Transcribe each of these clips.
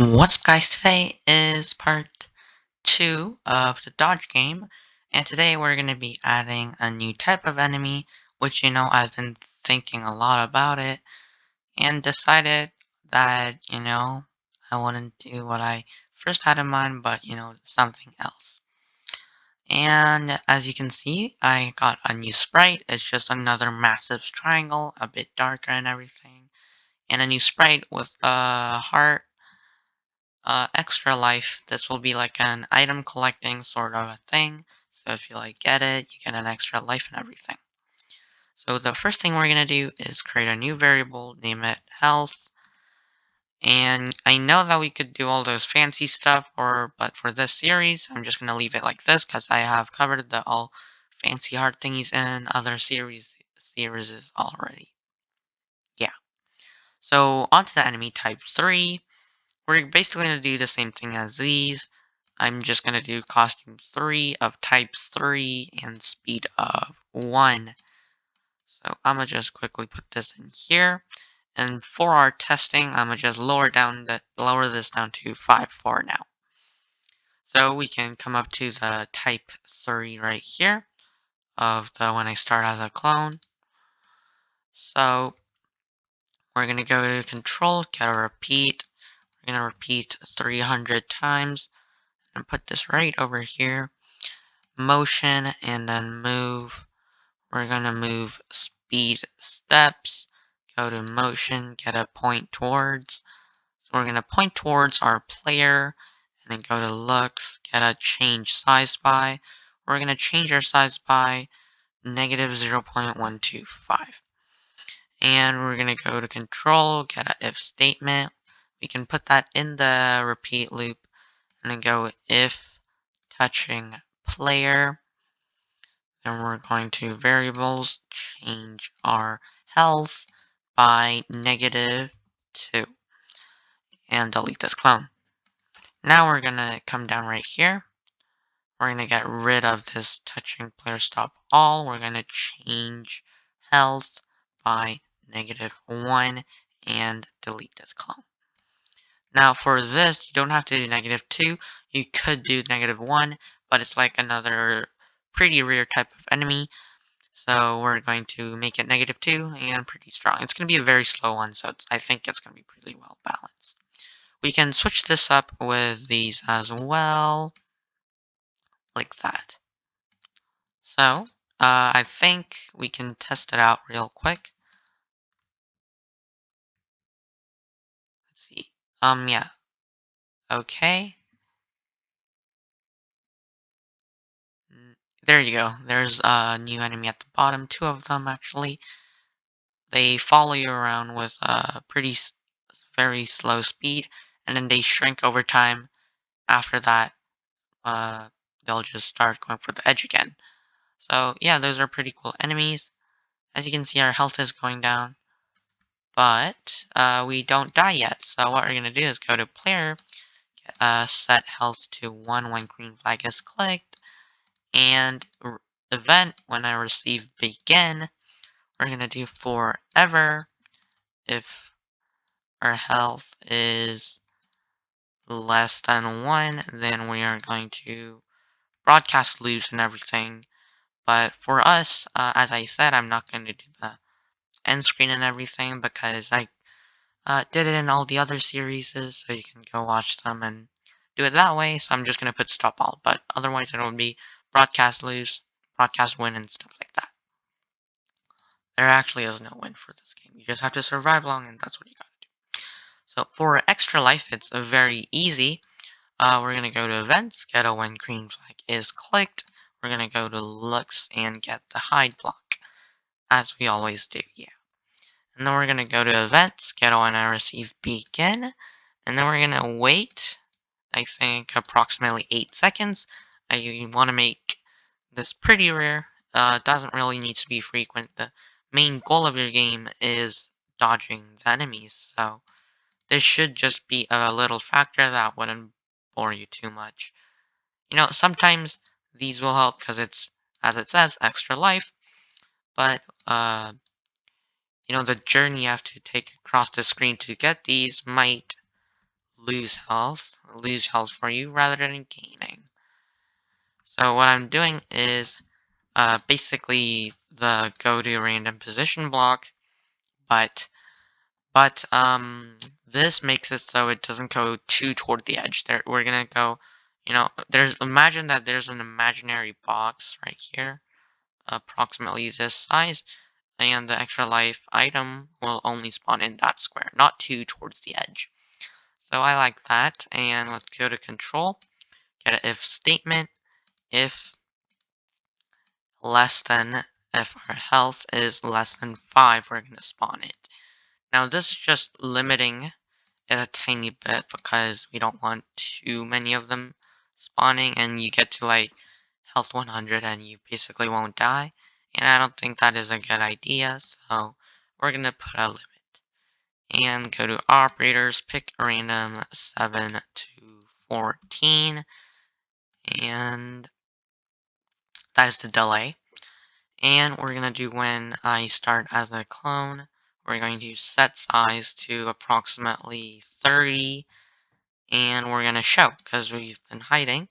What's up, guys? Today is part 2 of the Dodge game, and today we're going to be adding a new type of enemy, which, I've been thinking a lot about it, and decided that, I wouldn't do what I first had in mind, but, something else. And as you can see, I got a new sprite. It's just another massive triangle, a bit darker and everything, and a new sprite with a heart, extra life. This will be like an item collecting sort of a thing. So if you get it, you get an extra life and everything. So the first thing we're gonna do is create a new variable, name it health. And I know that we could do all those fancy stuff, but for this series, I'm just gonna leave it like this because I have covered the all fancy hard thingies in other series already. Yeah. So onto the enemy type 3. We're basically going to do the same thing as these. I'm just going to do costume 3 of type 3 and speed of 1. So I'm going to just quickly put this in here. And for our testing, I'm going to just lower this down to 5 for now. So we can come up to the type 3 right here of the when I start as a clone. So we're going to go to control, get a repeat. We're going to repeat 300 times and put this right over here. Motion and then move. We're going to move speed steps. Go to motion, get a point towards. So we're going to point towards our player and then go to looks, get a change size by. We're going to change our size by negative 0.125. And we're going to go to control, get a if statement. We can put that in the repeat loop and then go if touching player. Then we're going to variables, change our health by -2 and delete this clone. Now we're going to come down right here. We're going to get rid of this touching player stop all. We're going to change health by -1 and delete this clone. Now for this, you don't have to do -2. You could do -1, but it's like another pretty rare type of enemy. So we're going to make it -2 and pretty strong. It's going to be a very slow one, so I think it's going to be pretty well balanced. We can switch this up with these as well, like that. So I think we can test it out real quick. Let's see. Yeah. Okay. There you go. There's a new enemy at the bottom. 2 of them actually. They follow you around with a very slow speed, and then they shrink over time. After that, they'll just start going for the edge again. So yeah, those are pretty cool enemies. As you can see, our health is going down, but we don't die yet. So what we're gonna do is go to player, set health to 1 when green flag is clicked, and event when I receive begin. We're gonna do forever if our health is less than 1, then we are going to broadcast lose and everything. But for us, as I said, I'm not going to do the end screen and everything because I did it in all the other series, so you can go watch them and do it that way. So I'm just going to put stop all, but otherwise it would be broadcast lose, broadcast win, and stuff like that. There actually is no win for this game. You just have to survive long, and that's what you got to do. So for extra life, it's very easy. We're going to go to events, get a when green flag is clicked. We're going to go to looks and get the hide block, as we always do, yeah. And then we're going to go to events, get when I receive begin. And then we're going to wait, I think, approximately 8 seconds. You want to make this pretty rare. Doesn't really need to be frequent. The main goal of your game is dodging the enemies. So this should just be a little factor that wouldn't bore you too much. Sometimes these will help because it's, as it says, extra life. But the journey you have to take across the screen to get these might lose health for you rather than gaining. So what I'm doing is basically the go to random position block, but this makes it so it doesn't go too toward the edge. There we're gonna go, imagine that there's an imaginary box right here, approximately this size, and the extra life item will only spawn in that square, not too towards the edge. So I like that, and let's go to control, get an if statement. If less than, if our health is less than 5, we're going to spawn it. Now this is just limiting it a tiny bit because we don't want too many of them spawning and you get to like health 100 and you basically won't die. And I don't think that is a good idea, so we're going to put a limit. And go to operators, pick random 7 to 14, and that is the delay. And we're going to do when I start as a clone, we're going to set size to approximately 30, and we're going to show because we've been hiding.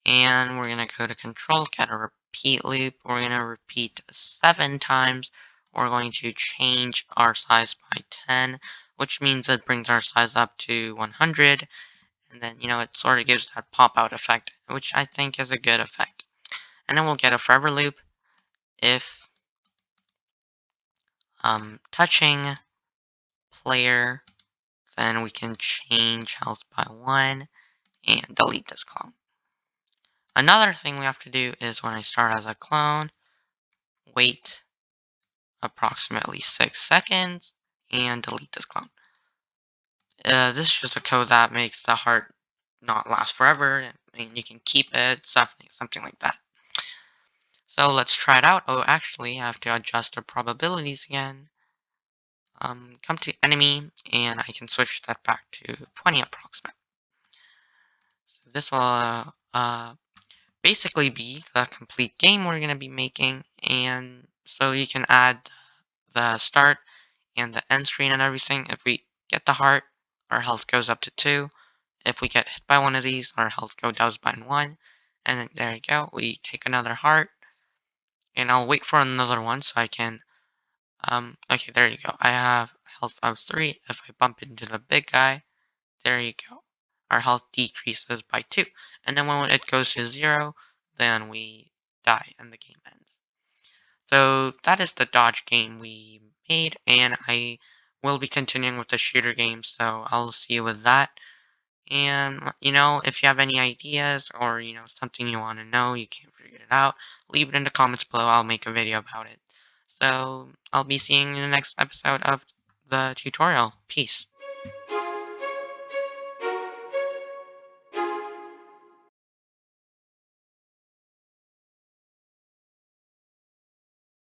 And we're going to go to control, get a repeat loop. We're going to repeat 7 times. We're going to change our size by 10, which means it brings our size up to 100. And then, it sort of gives that pop out effect, which I think is a good effect. And then we'll get a forever loop if touching player, then we can change health by 1 and delete this clone. Another thing we have to do is when I start as a clone, wait approximately 6 seconds and delete this clone. This is just a code that makes the heart not last forever. I mean, you can keep it, something like that. So let's try it out. Oh, actually, I have to adjust the probabilities again. Come to enemy, and I can switch that back to 20 approximate. So this will basically be the complete game we're going to be making, and so you can add the start and the end screen and everything. If we get the heart, our health goes up to 2. If we get hit by one of these, our health goes down by 1. And then there you go. We take another heart, and I'll wait for another one so I can. Okay, there you go. I have health of 3. If I bump into the big guy, there you go. Our health decreases by 2. And then when it goes to 0, then we die and the game ends. So that is the dodge game we made, and I will be continuing with the shooter game, so I'll see you with that. And, if you have any ideas or, something you want to know, you can't figure it out, leave it in the comments below. I'll make a video about it. So I'll be seeing you in the next episode of the tutorial. Peace.